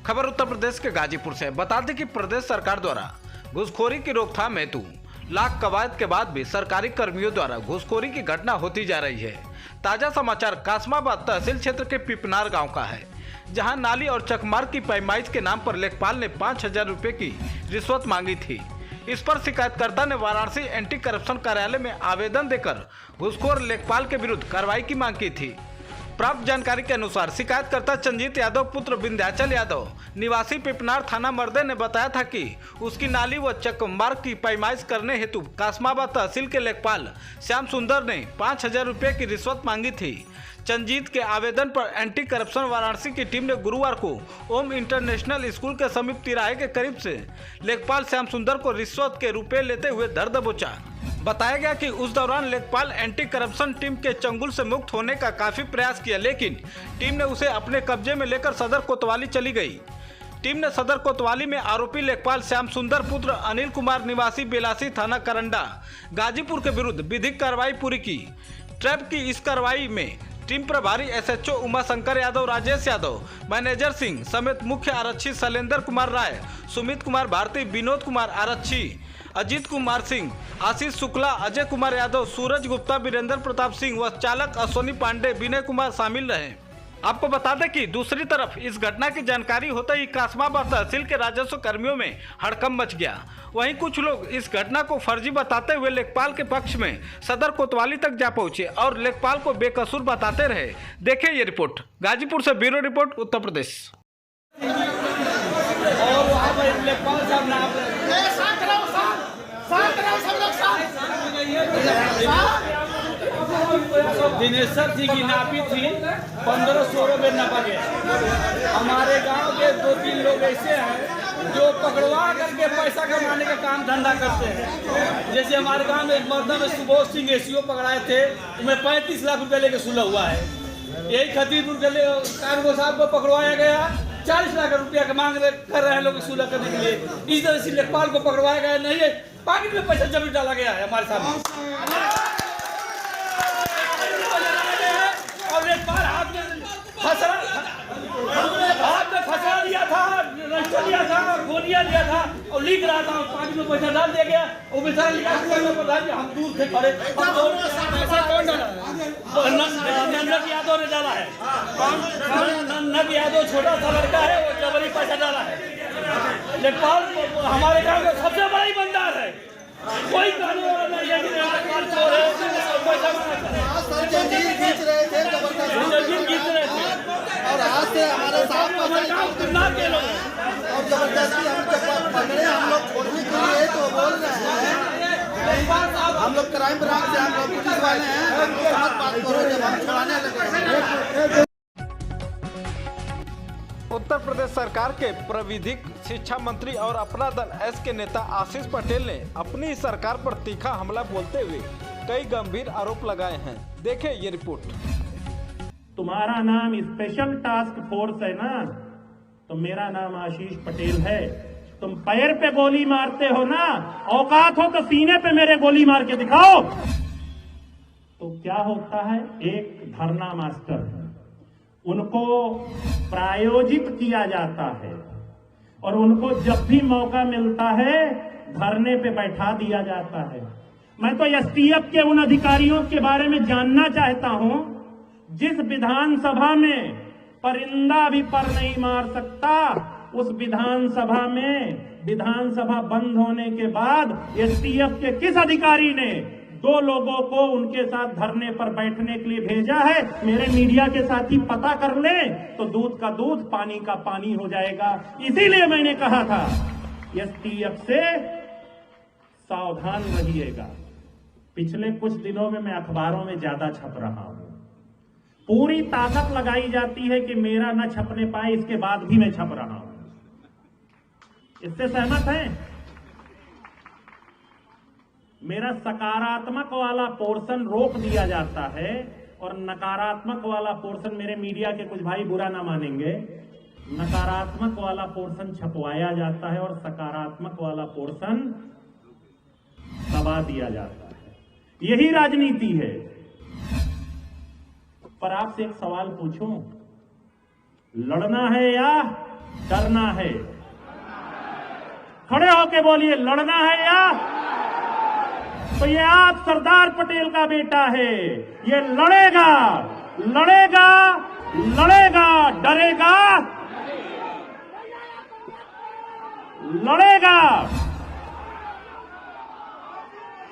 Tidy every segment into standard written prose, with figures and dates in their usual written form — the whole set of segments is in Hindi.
खबर उत्तर प्रदेश के गाजीपुर से। बता दें कि प्रदेश सरकार द्वारा घूसखोरी की रोकथाम हेतु लाख कवायद के बाद भी सरकारी कर्मियों द्वारा घूसखोरी की घटना होती जा रही है। ताजा समाचार कासमाबाद तहसील क्षेत्र के पिपनार गांव का है, जहां नाली और चकमार्ग की पैमाइश के नाम पर लेखपाल ने 5,000 रुपये की रिश्वत मांगी थी। इस पर शिकायतकर्ता ने वाराणसी एंटी करप्शन कार्यालय में आवेदन देकर घूसखोर लेखपाल के विरुद्ध कार्रवाई की मांग की थी। प्राप्त जानकारी के अनुसार शिकायतकर्ता चंजीत यादव पुत्र विंध्याचल यादव निवासी पिपनार थाना मर्दे ने बताया था कि उसकी नाली व चकमार्ग की पैमाइश करने हेतु कासमाबाद तहसील के लेखपाल श्याम सुंदर ने 5,000 रुपये की रिश्वत मांगी थी। चंजीत के आवेदन पर एंटी करप्शन वाराणसी की टीम ने गुरुवार को ओम इंटरनेशनल स्कूल के समीप तिराहे के करीब से लेखपाल श्याम सुंदर को रिश्वत के रुपए लेते हुए धर दबोचा। बताया गया कि उस दौरान लेखपाल एंटी करप्शन टीम के चंगुल से मुक्त होने का काफी प्रयास किया, लेकिन टीम ने उसे अपने कब्जे में लेकर सदर कोतवाली चली गई। टीम ने सदर कोतवाली में आरोपी लेखपाल श्याम सुंदर पुत्र अनिल कुमार निवासी बेलासी थाना करंडा गाजीपुर के विरुद्ध विधिक कार्रवाई पूरी की। ट्रैप की इस कार्रवाई में टीम प्रभारी एसएचओ उमाशंकर यादव, राजेश यादव, मैनेजर सिंह समेत मुख्य आरक्षी शैलेंद्र कुमार राय, सुमित कुमार भारती, विनोद कुमार आरक्षी, अजीत कुमार सिंह, आशीष शुक्ला, अजय कुमार यादव, सूरज गुप्ता, वीरेंद्र प्रताप सिंह व चालक अश्वनी पांडे, विनय कुमार शामिल रहे। आपको बता दें कि दूसरी तरफ इस घटना की जानकारी होते ही कासमाबाद तहसील के राजस्व कर्मियों में हड़कंप मच गया। वहीं कुछ लोग इस घटना को फर्जी बताते हुए लेखपाल के पक्ष में सदर कोतवाली तक जा पहुंचे और लेखपाल को बेकसूर बताते रहे। देखें ये रिपोर्ट। गाजीपुर से ब्यूरो रिपोर्ट, उत्तर प्रदेश। दिनेश्वर जी की नापी थी 1500 में नापा गया। हमारे गांव के 2-3 लोग ऐसे हैं जो पकड़वा करके पैसा कमाने का काम धंधा करते हैं। जैसे हमारे गांव में एक मर्दा में सुबोध सिंह एसीओ पकड़ाए थे, उन्हें 35 लाख रुपए लेके सुलह हुआ है। यही खतीपुर के कार्गो साहब को पकड़वाया गया, 40 लाख रुपया का मांग कर रहे हैं लोग सुलह करने के लिए। इस तरह से लेखपाल को पकड़वाया गया नहीं है, पाकिट में पैसा जमीन डाला गया है हमारे सामने। और लेखपाल हाथ में फंसा लिया था, रजिस्टर लिया था, गोलियां लिया था और लिख रहा था, पाकिट में पैसा डाल दिया गया। वो बेचारा लिखा हम दूर थे खड़े। नंद यादव ने डाला है, नंद यादव छोटा सा लड़का है, वो जबरी पैसा डाला है। लेखपाल हमारे गांव का सबसे बड़ा ईमानदार है, कोई कहने वाला नहीं है कि लेखपाल चोर है। खींच रहे थे और आज से हमारे साथ और जबरदस्ती हम पकड़े, हम लोग छोड़ने के लिए तो बोल रहे हैं। हम लोग क्राइम ब्रांच से, हम लोग पुलिस वाले हैं, मत बात करो जब हम छुड़ाने लगे। उत्तर प्रदेश सरकार के प्रविधिक शिक्षा मंत्री और अपना दल एस के नेता आशीष पटेल ने अपनी सरकार पर तीखा हमला बोलते हुए कई गंभीर आरोप लगाए हैं। देखें ये रिपोर्ट। तुम्हारा नाम स्पेशल टास्क फोर्स है ना, तो मेरा नाम आशीष पटेल है। तुम पैर पे गोली मारते हो ना, औकात हो तो सीने पे मेरे गोली मार के दिखाओ। तो क्या होता है, एक धरना मास्टर है, उनको प्रायोजित किया जाता है और उनको जब भी मौका मिलता है धरने पे बैठा दिया जाता है। मैं तो एसटीएफ के उन अधिकारियों के बारे में जानना चाहता हूं जिस विधानसभा में परिंदा भी पर नहीं मार सकता, उस विधानसभा में विधानसभा बंद होने के बाद एसटीएफ के किस अधिकारी ने 2 लोगों को उनके साथ धरने पर बैठने के लिए भेजा है। मेरे मीडिया के साथी पता कर ले तो दूध का दूध, पानी का पानी हो जाएगा। इसीलिए मैंने कहा था एसटीएफ से सावधान रहिएगा। पिछले कुछ दिनों में मैं अखबारों में ज्यादा छप रहा हूं, पूरी ताकत लगाई जाती है कि मेरा न छपने पाए, इसके बाद भी मैं छप रहा हूं। इससे सहमत हैं? मेरा सकारात्मक वाला पोर्शन रोक दिया जाता है और नकारात्मक वाला पोर्शन, मेरे मीडिया के कुछ भाई बुरा ना मानेंगे, नकारात्मक वाला पोर्शन छपवाया जाता है और सकारात्मक वाला पोर्शन दबा दिया जाता है। यही राजनीति है। पर आपसे एक सवाल पूछूं, लड़ना है या डरना है? खड़े होके बोलिए, लड़ना है या? तो ये आप सरदार पटेल का बेटा है, ये लड़ेगा, लड़ेगा, लड़ेगा, डरेगा, लड़ेगा।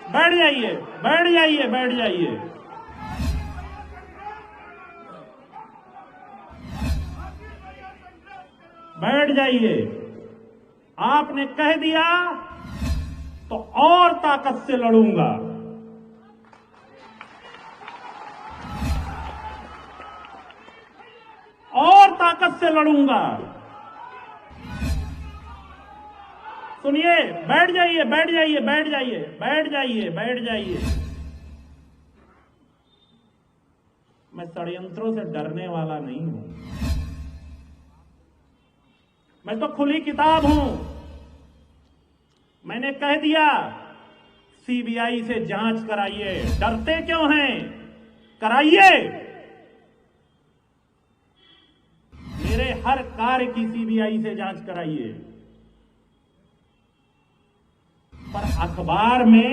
बैठ जाइए, बैठ जाइए, बैठ जाइए। बैठ जाइए। आपने कह दिया तो और ताकत से लड़ूंगा। और ताकत से लड़ूंगा। सुनिए, बैठ जाइए, बैठ जाइए, बैठ जाइए, बैठ जाइए, बैठ जाइए। मैं षड्यंत्रों से डरने वाला नहीं हूं। मैं तो खुली किताब हूं। मैंने कह दिया सीबीआई से जांच कराइए। डरते क्यों हैं? कराइए। मेरे हर कार्य की सीबीआई से जांच कराइए। पर अखबार में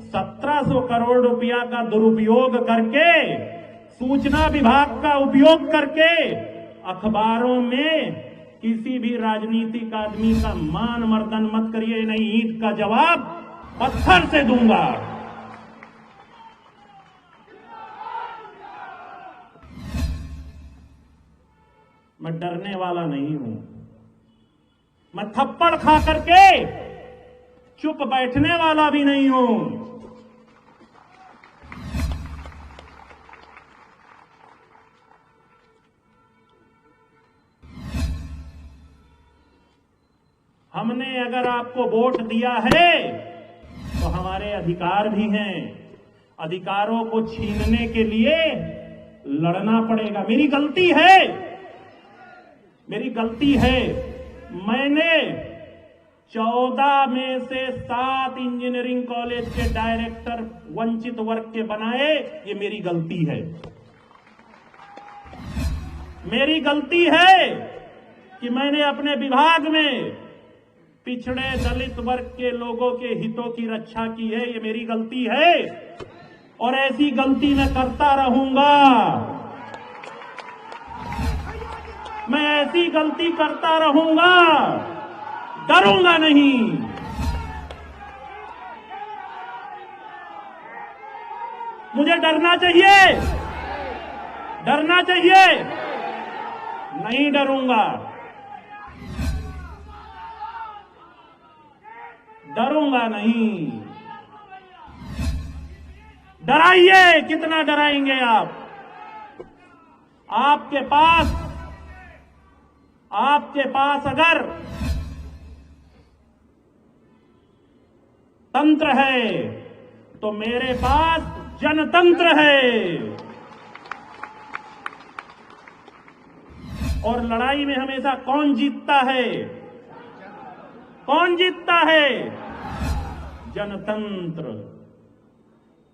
1700 करोड़ रुपया का दुरुपयोग करके, सूचना विभाग का उपयोग करके अखबारों में किसी भी राजनीतिक आदमी का मान मर्दन मत करिए, नहीं ईंट का जवाब पत्थर से दूंगा। मैं डरने वाला नहीं हूं। मैं थप्पड़ खा करके चुप बैठने वाला भी नहीं हूं। हमने अगर आपको वोट दिया है तो हमारे अधिकार भी हैं। अधिकारों को छीनने के लिए लड़ना पड़ेगा। मेरी गलती है, मेरी गलती है। मैंने 14 में से 7 इंजीनियरिंग कॉलेज के डायरेक्टर वंचित वर्ग के बनाए। ये मेरी गलती है। मेरी गलती है कि मैंने अपने विभाग में पिछड़े दलित वर्ग के लोगों के हितों की रक्षा की है। ये मेरी गलती है और ऐसी गलती मैं करता रहूंगा। मैं ऐसी गलती करता रहूंगा, डरूंगा नहीं। मुझे डरना चाहिए, डरना चाहिए, नहीं डरूंगा, डरूंगा नहीं। डराइए, कितना डराएंगे आप? आपके पास अगर तंत्र है तो मेरे पास जनतंत्र है। और लड़ाई में हमेशा कौन जीतता है? कौन जीतता है? जनतंत्र।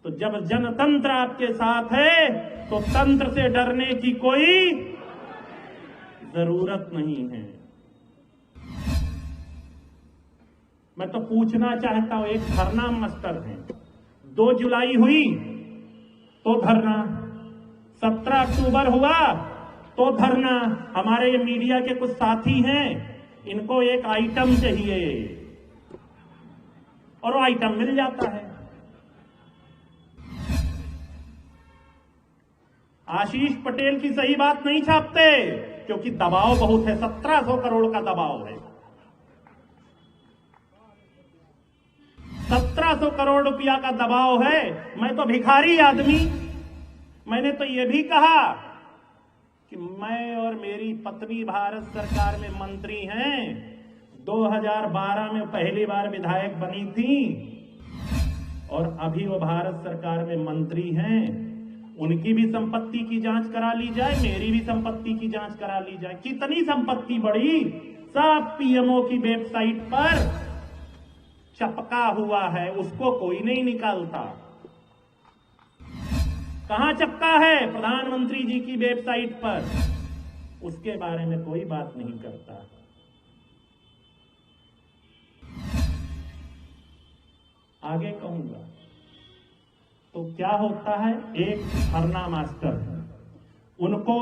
तो जब जनतंत्र आपके साथ है तो तंत्र से डरने की कोई जरूरत नहीं है। मैं तो पूछना चाहता हूं, एक धरना मास्टर है, 2 जुलाई हुई तो धरना, 17 अक्टूबर हुआ तो धरना। हमारे मीडिया के कुछ साथी हैं, इनको एक आइटम चाहिए और वो आइटम मिल जाता है। आशीष पटेल की सही बात नहीं छापते क्योंकि दबाव बहुत है। 1700 करोड़ का दबाव है। 1700 करोड़ रुपया का दबाव है। मैं तो भिखारी आदमी। मैंने तो यह भी कहा कि मैं और मेरी पत्नी भारत सरकार में मंत्री हैं। 2012 में पहली बार विधायक बनी थी और अभी वो भारत सरकार में मंत्री हैं। उनकी भी संपत्ति की जांच करा ली जाए, मेरी भी संपत्ति की जांच करा ली जाए। कितनी संपत्ति बढ़ी, सब पीएमओ की वेबसाइट पर चपका हुआ है, उसको कोई नहीं निकालता। कहां चपका है? प्रधानमंत्री जी की वेबसाइट पर। उसके बारे में कोई बात नहीं करता। आगे कहूंगा। तो क्या होता है, एक धरना मास्टर है, उनको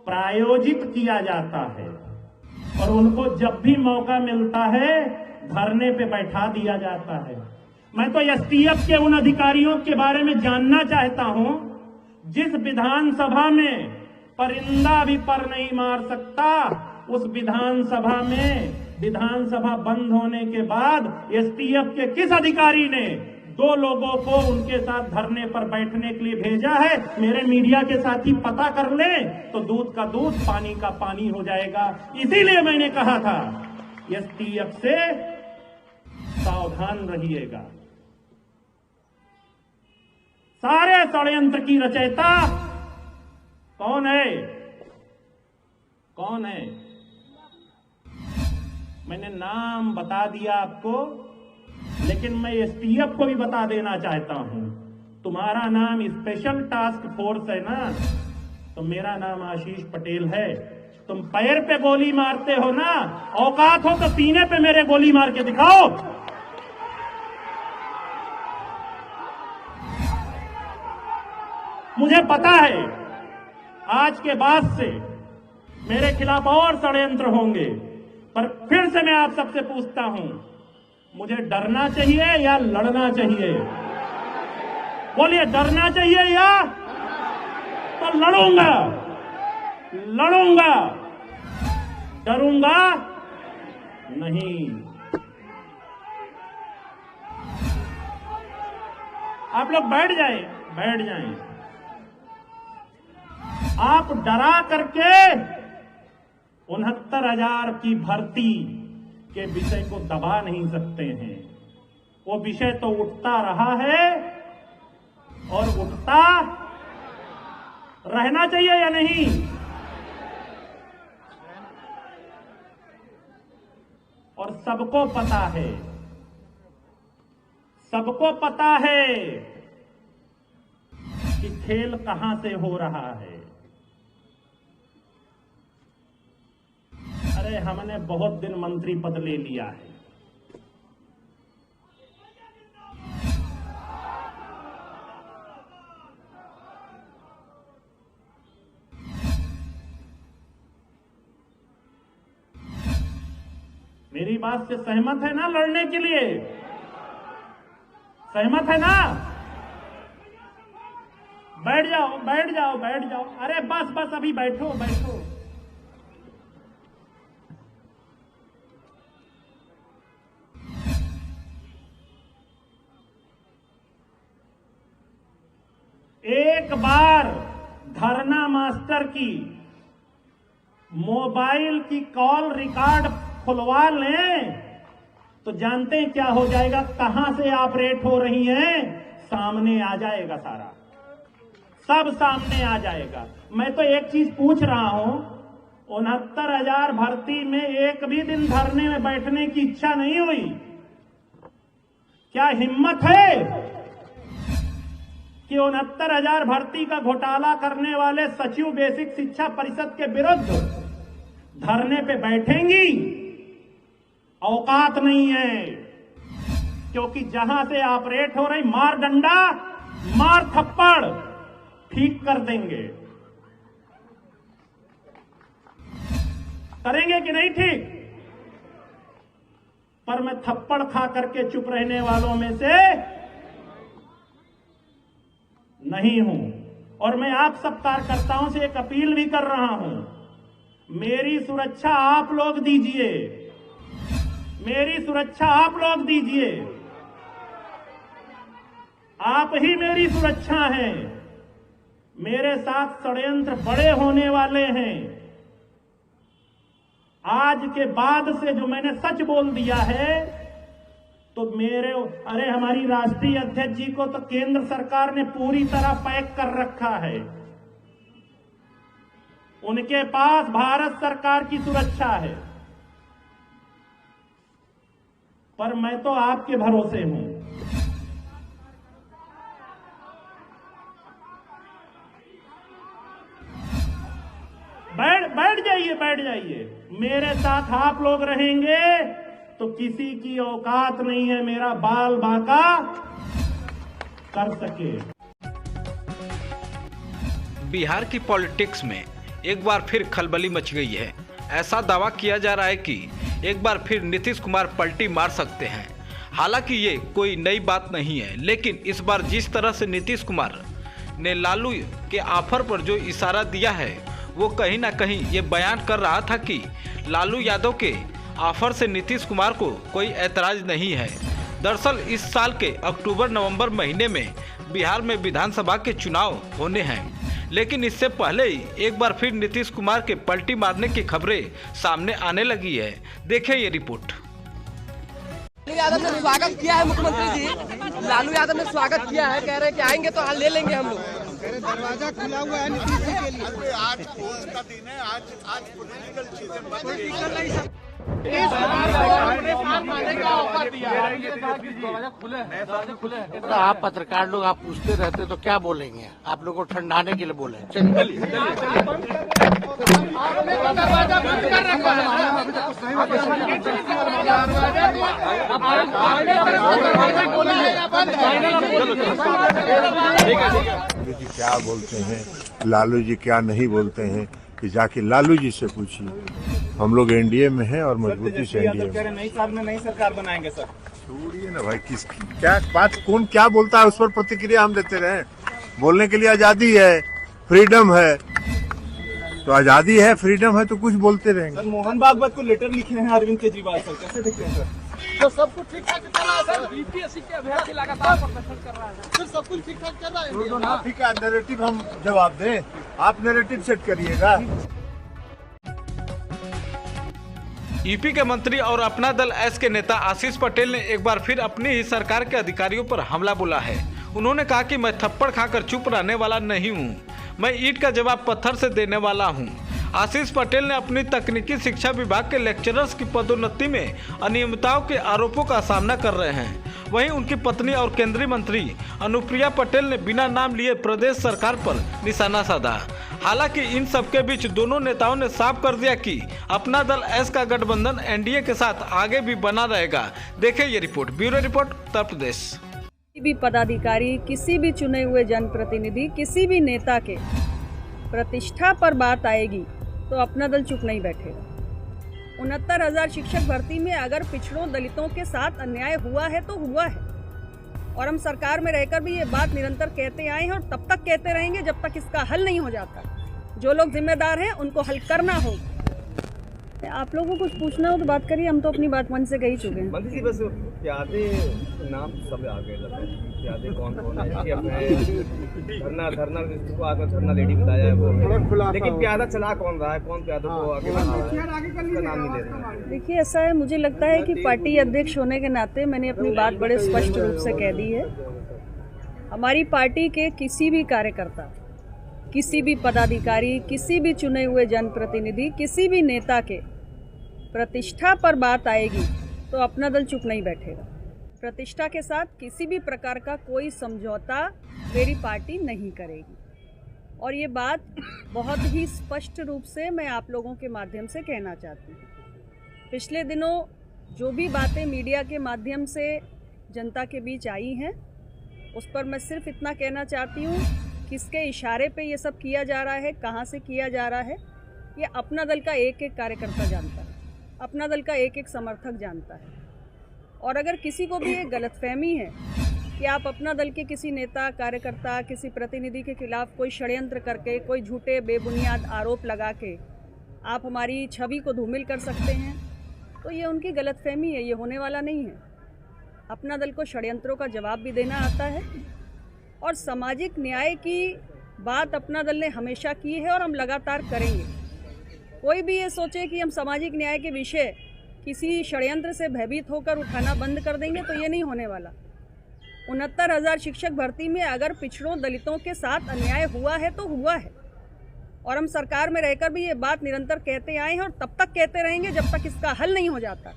प्रायोजित किया जाता है और उनको जब भी मौका मिलता है धरने पे बैठा दिया जाता है। मैं तो एसटीएफ के उन अधिकारियों के बारे में जानना चाहता हूं जिस विधानसभा में परिंदा भी पर नहीं मार सकता, उस विधानसभा में विधानसभा बंद होने के बाद एसटीएफ के किस अधिकारी ने 2 लोगों को उनके साथ धरने पर बैठने के लिए भेजा है? मेरे मीडिया के साथी पता कर ले तो दूध का दूध पानी का पानी हो जाएगा। इसीलिए मैंने कहा था एसटीएफ से सावधान रहिएगा। सारे षड्यंत्र की रचयिता कौन है? कौन है? मैंने नाम बता दिया आपको, लेकिन मैं एसटीएफ को भी बता देना चाहता हूं। तुम्हारा नाम स्पेशल टास्क फोर्स है ना, तो मेरा नाम आशीष पटेल है। तुम पैर पे गोली मारते हो ना, औकात हो तो सीने पे मेरे गोली मार के दिखाओ। मुझे पता है आज के बाद से मेरे खिलाफ और षड्यंत्र होंगे, पर फिर से मैं आप सबसे पूछता हूं, मुझे डरना चाहिए या लड़ना चाहिए? बोलिए, डरना चाहिए या? तो लड़ूंगा, लड़ूंगा, डरूंगा नहीं। आप लोग बैठ जाएं, बैठ जाएं। आप डरा करके 69,000 की भर्ती के विषय को दबा नहीं सकते हैं। वो विषय तो उठता रहा है और उठता रहना चाहिए या नहीं? और सबको पता है, सबको पता है कि खेल कहां से हो रहा है। अरे हमने बहुत दिन मंत्री पद ले लिया है, मेरी बात से सहमत है ना? लड़ने के लिए सहमत है ना? बैठ जाओ, बैठ जाओ, बैठ जाओ। अरे बस बस, अभी बैठो बैठो। एक बार धरना मास्टर की मोबाइल की कॉल रिकॉर्ड खुलवा लें तो जानते हैं क्या हो जाएगा? कहां से ऑपरेट हो रही हैं सामने आ जाएगा, सारा सब सामने आ जाएगा। मैं तो एक चीज पूछ रहा हूं, 69,000 भर्ती में एक भी दिन धरने में बैठने की इच्छा नहीं हुई? क्या हिम्मत है कि 69,000 भर्ती का घोटाला करने वाले सचिव बेसिक शिक्षा परिषद के विरुद्ध धरने पे बैठेंगी? औकात नहीं है, क्योंकि जहां से ऑपरेट हो रही मार डंडा, मार थप्पड़ ठीक कर देंगे। करेंगे कि नहीं ठीक? पर मैं थप्पड़ खा करके चुप रहने वालों में से नहीं हूं। और मैं आप सब कार्यकर्ताओं से एक अपील भी कर रहा हूं, मेरी सुरक्षा आप लोग दीजिए, मेरी सुरक्षा आप लोग दीजिए। आप ही मेरी सुरक्षा हैं। मेरे साथ षड्यंत्र बड़े होने वाले हैं। आज के बाद से जो मैंने सच बोल दिया है तो अरे हमारी राष्ट्रीय अध्यक्ष जी को तो केंद्र सरकार ने पूरी तरह पैक कर रखा है। उनके पास भारत सरकार की सुरक्षा है, पर मैं तो आपके भरोसे हूं। बैठ जाइए, बैठ जाइए। मेरे साथ आप लोग रहेंगे तो किसी की औकात नहीं है मेरा बाल बांका कर सके। बिहार की पॉलिटिक्स में एक बार फिर खलबली मच गई है। ऐसा दावा किया जा रहा है कि एक बार फिर नीतीश कुमार पलटी मार सकते हैं। हालांकि ये कोई नई बात नहीं है, लेकिन इस बार जिस तरह से नीतीश कुमार ने लालू के ऑफर पर जो इशारा दिया है, वो कहीं ना कहीं ये बयान कर रहा था कि लालू यादव के ऑफर से नीतीश कुमार को कोई ऐतराज नहीं है। दरअसल इस साल के अक्टूबर-नवंबर महीने में बिहार में विधानसभा के चुनाव होने हैं, लेकिन इससे पहले ही एक बार फिर नीतीश कुमार के पलटी मारने की खबरें सामने आने लगी है। देखिए ये रिपोर्ट। लालू यादव ने स्वागत किया है, मुख्यमंत्री जी लालू यादव ने स्वागत किया है, कह रहे हैं कि आएंगे तो हाल ले लेंगे हम लोग। दरवाजा खुला हुआ है नीतीश जी के लिए। आज उसका दिन है, आज पॉलिटिकल चीजें बंद तो आप पत्रकार लोग आप पूछते रहते तो क्या बोलेंगे? आप लोगों को ठंडाने के लिए बोले। जी क्या बोलते हैं, लालू जी क्या नहीं बोलते हैं, कि जाके लालू जी से पूछिए। हम लोग एनडीए में हैं और मजबूती से एनडीए में। नई साल में नई सरकार बनाएंगे सर। छोड़िए ना भाई, किस क्या बात कौन क्या बोलता है उस पर प्रतिक्रिया हम देते रहे। बोलने के लिए आजादी है, फ्रीडम है, तो आजादी है, फ्रीडम है, तो कुछ बोलते रहेंगे। सर मोहन भागवत को लेटर लिखे हैं अरविंद केजरीवाल सर, कैसे देखते हैं सर? तो सब कुछ ठीक ठाक चल रहा है सर। यूपीएससी के अभ्यर्थी लगातार प्रदर्शन कर रहा है सर, सब कुछ ठीक ठाक चल रहा है। आप ही का नैरेटिव हम जवाब दें, आप नैरेटिव सेट करिएगा। यूपी के मंत्री और अपना दल एस के नेता आशीष पटेल ने एक बार फिर अपनी ही सरकार के अधिकारियों पर हमला बोला है। उन्होंने कहा कि मैं थप्पड़ खाकर चुप रहने वाला नहीं हूं, मैं ईंट का जवाब पत्थर से देने वाला हूं। आशीष पटेल ने अपनी तकनीकी शिक्षा विभाग के लेक्चरर्स की पदोन्नति में अनियमितताओं के आरोपों का सामना कर रहे हैं। वहीं उनकी पत्नी और केंद्रीय मंत्री अनुप्रिया पटेल ने बिना नाम लिए प्रदेश सरकार पर निशाना साधा। हालांकि इन सबके बीच दोनों नेताओं ने साफ कर दिया कि अपना दल एस का गठबंधन एनडीए के साथ आगे भी बना रहेगा। देखिए ये report. Bureau report, Uttar Pradesh. किसी भी पदाधिकारी, किसी भी चुने हुए जनप्रतिनिधि, किसी भी नेता के प्रतिष्ठा पर बात आएगी तो अपना दल चुप नहीं बैठेगा। 69,000 शिक्षक भर्ती में अगर पिछड़ों दलितों के साथ अन्याय हुआ है तो हुआ है, और हम सरकार में रहकर भी ये बात निरंतर कहते आए हैं और तब तक कहते रहेंगे जब तक इसका हल नहीं हो जाता। जो लोग जिम्मेदार हैं उनको हल करना होगा। आप लोगों को कुछ पूछना हो तो बात करिए, हम तो अपनी बात मन से कही चुके हैं। मंत्री जी बस प्यादे नाम सब आगे प्यादे कौन कौन है? धरना जिसको आकर धरना लेडी बताया है वो, लेकिन प्यादा चला कौन रहा है, कौन प्यादों को आगे बढ़ा रहा है, उसका नाम नहीं ले रहा है। देखिए ऐसा है, मुझे लगता है कि पार्टी अध्यक्ष होने के नाते मैंने अपनी बात बड़े स्पष्ट रूप से कह दी है। हमारी पार्टी के किसी भी कार्यकर्ता, किसी भी पदाधिकारी, किसी भी चुने हुए जनप्रतिनिधि, किसी भी नेता के प्रतिष्ठा पर बात आएगी तो अपना दल चुप नहीं बैठेगा। प्रतिष्ठा के साथ किसी भी प्रकार का कोई समझौता मेरी पार्टी नहीं करेगी, और ये बात बहुत ही स्पष्ट रूप से मैं आप लोगों के माध्यम से कहना चाहती हूँ। पिछले दिनों जो भी बातें मीडिया के माध्यम से जनता के बीच आई हैं, उस पर मैं सिर्फ इतना कहना चाहती हूँ, किसके इशारे पे ये सब किया जा रहा है, कहाँ से किया जा रहा है, ये अपना दल का एक एक कार्यकर्ता जानता है, अपना दल का एक एक समर्थक जानता है। और अगर किसी को भी एक गलतफहमी है कि आप अपना दल के किसी नेता, कार्यकर्ता, किसी प्रतिनिधि के खिलाफ कोई षड्यंत्र करके, कोई झूठे बेबुनियाद आरोप लगा के आप हमारी छवि को धूमिल कर सकते हैं, तो ये उनकी गलतफहमी है, ये होने वाला नहीं है। अपना दल को षड्यंत्रों का जवाब भी देना आता है, और सामाजिक न्याय की बात अपना दल ने हमेशा की है और हम लगातार करेंगे। कोई भी ये सोचे कि हम सामाजिक न्याय के विषय किसी षड्यंत्र से भयभीत होकर उठाना बंद कर देंगे तो ये नहीं होने वाला। 69,000 शिक्षक भर्ती में अगर पिछड़ों दलितों के साथ अन्याय हुआ है तो हुआ है, और हम सरकार में रहकर भी ये बात निरंतर कहते आए हैं और तब तक कहते रहेंगे जब तक इसका हल नहीं हो जाता।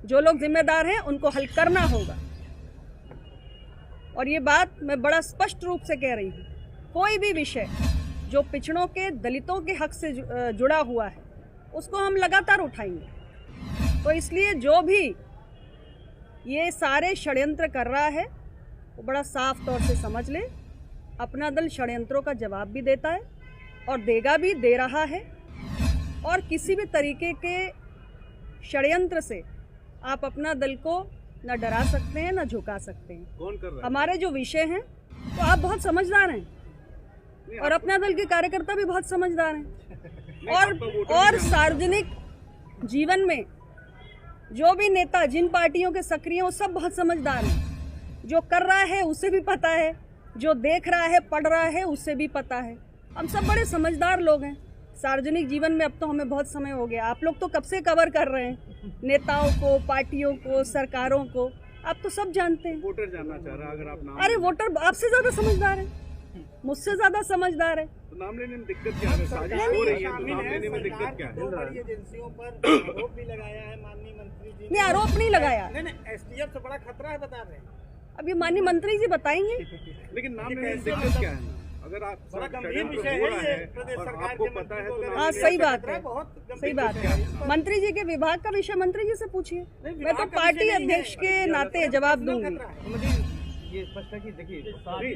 जो लोग जिम्मेदार हैं उनको हल करना होगा, और ये बात मैं बड़ा स्पष्ट रूप से कह रही हूँ। कोई भी विषय जो पिछड़ों के, दलितों के हक से जुड़ा हुआ है उसको हम लगातार उठाएंगे। तो इसलिए जो भी ये सारे षड्यंत्र कर रहा है वो बड़ा साफ तौर से समझ ले। अपना दल षड्यंत्रों का जवाब भी देता है और देगा भी, दे रहा है। और किसी भी तरीके के षड्यंत्र से आप अपना दल को न डरा सकते हैं न झुका सकते हैं। कौन कर रहा है? हमारे जो विषय हैं तो आप बहुत समझदार हैं और अपना दल के कार्यकर्ता भी बहुत समझदार हैं। और सार्वजनिक जीवन में जो भी नेता जिन पार्टियों के सक्रिय हैं वो सब बहुत समझदार हैं। जो कर रहा है उसे भी पता है, जो देख रहा है पढ़ रहा है उसे भी पता है। हम सब बड़े समझदार लोग हैं। सार्वजनिक जीवन में अब तो हमें बहुत समय हो गया। आप लोग तो कब से कवर कर रहे हैं नेताओं को, पार्टियों को, सरकारों को, आप तो सब जानते हैं। वोटर जानना चाह रहा है, अगर आप नाम अरे वोटर आपसे ज्यादा समझदार है, मुझसे ज्यादा समझदार है। तो नाम लेने में दिक्कत क्या है? साजिश हो रही है तो नाम लेने में दिक्कत क्या है? एजेंसियों पर आरोप भी लगाया है माननीय मंत्री जी नहीं, आरोप नहीं लगाया। नहीं, एसटीएफ से बड़ा खतरा है बता रहे हैं। अब ये माननीय मंत्री जी बताएंगे। लेकिन नाम लेने में दिक्कत क्या है? अगर आप बड़ा गंभीर षड्यंत्र विषय हो है रहा ये है प्रदेश और सरकार आपको के पता है तो मंत्री नाम को हाँ, लेकर सही के बात खतरा है, बहुत गंभीर सही बात विषय है। मंत्री जी के विभाग का विषय मंत्री जी से पूछिए, मैं तो पार्टी अध्यक्ष के नाते जवाब दूंगी। ये स्पष्ट है कि देखिए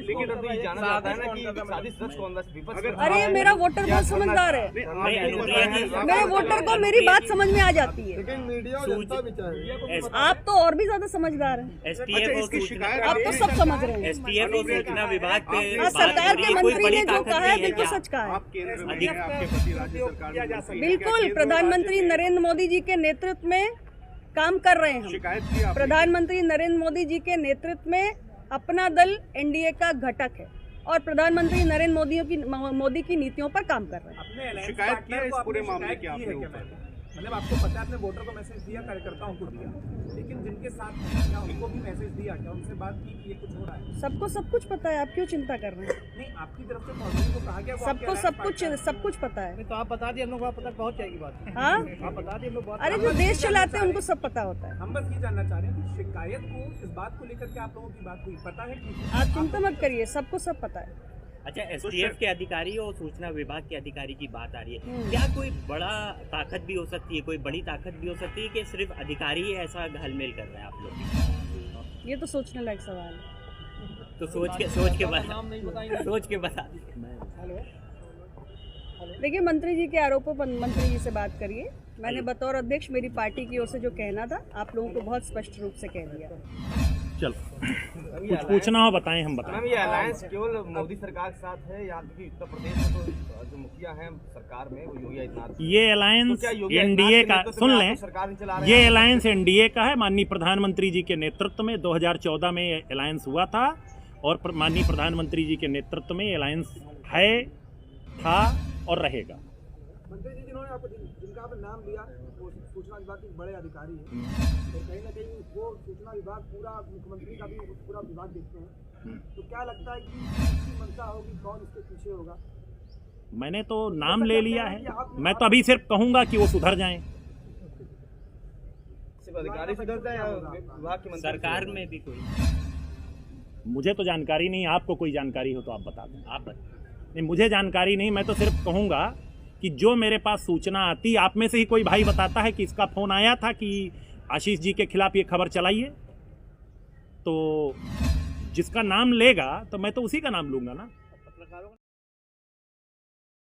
लेकिन अभी जाना जाता है ना कि साजिश रच कौन विपक्ष अरे मेरा वोटर बहुत समझदार है, मेरे वोटर को मेरी बात समझ में आ जाती है। मीडिया और जनता भी चाहे। आप तो और भी ज्यादा समझदार हैं, इसकी शिकायत आप तो सब समझ रहे हैं। एसटीएफ और सूचना विभाग पे हाँ, सरकार के मंत्री ने जो कहा है बिल्कुल सच कहा है। आप केंद्र में हैं, आपके पति राज्य सरकार में मंत्री हैं। बिल्कुल प्रधानमंत्री नरेंद्र मोदी जी के नेतृत्व में काम कर रहे हैं हम। शिकायत की आपने? प्रधानमंत्री नरेंद्र मोदी जी के नेतृत्व में अपना दल एनडीए का घटक है और प्रधानमंत्री नरेंद्र मोदी की नीतियों पर काम कर रहे हैं। शिकायत की है इस पूरे मामले की आपने ऊपर? मतलब आपको पता है, आपने वोटर को मैसेज दिया, कार्यकर्ताओं को दिया, लेकिन जिनके साथ हैं, क्या उनको भी मैसेज दिया, क्या उनसे बात की कि ये कुछ हो रहा है? सबको सब कुछ पता है, आप क्यों चिंता कर रहे हैं? नहीं, आपकी तरफ से मौजूद को कहा गया, वो आपके सबको alliance सब कुछ पता है। तो आप बता दिए, हम लोग वहाँ पता पहुँच जाएगी बात। हाँ, आप बता दिए, हम लोग अरे जो देश चलाते हैं उनको सब पता होता है। हम बस ये जानना चाह रहे हैं कि शिकायत को, इस बात को लेकर के आप लोगों की बात हुई, पता है कि आप चिंता मत करिए, सबको सब पता है। अच्छा, एसटीएफ के अधिकारी और सूचना विभाग के अधिकारी की बात आ रही है, क्या कोई बड़ा ताकत भी हो सकती है, कोई बड़ी ताकत भी हो सकती है कि सिर्फ अधिकारी ही ऐसा घालमेल कर रहे हैं आप लोग? ये तो सोचने लायक सवाल है। तो सोच के बता देखिए, मंत्री जी के आरोपों पर मंत्री जी से बात करिए। मैंने बतौर अध्यक्ष मेरी पार्टी की ओर से जो कहना था आप लोगों को बहुत स्पष्ट रूप से कह दिया। चलो कुछ पूछना हो बताएं, हम बताएं। मैम, ये अलायंस केवल मोदी सरकार के साथ है या क्योंकि उत्तर प्रदेश में तो जो मुखिया हैं सरकार में वो योगी आदित्यनाथ? ये अलायंस एनडीए का, सुन लें, ये अलायंस एनडीए का है। माननीय प्रधानमंत्री जी के नेतृत्व में 2014 में ये अलायंस हुआ था और माननीय प्रधानमंत्री जी के नेतृत्व में ये अलायंस है, था और रहेगा। मंत्री जी जिन्होंने आपको जिनका आपने नाम लिया वो सूचना विभाग के बड़े अधिकारी हैं, तो कहीं ना कहीं वो सूचना विभाग पूरा मुख्यमंत्री का भी पूरा विभाग देखते हैं, तो क्या लगता है कि इसकी मंशा होगी, कौन इसके पीछे होगा? मैंने तो नाम ले लिया है, मैं तो अभी सिर्फ कहूंगा कि वो सुधर जाएं। सिर्फ अधिकारी सुधरता है या विभाग के मंत्री? सरकार में भी कोई, मुझे तो जानकारी नहीं, आपको कोई जानकारी हो तो आप बता दें। आप नहीं, मुझे जानकारी नहीं, मैं तो सिर्फ कहूंगा कि जो मेरे पास सूचना आती, आप में से ही कोई भाई बताता है कि इसका फोन आया था कि आशीष जी के खिलाफ ये खबर चलाइए, तो जिसका नाम लेगा तो मैं तो उसी का नाम लूंगा ना।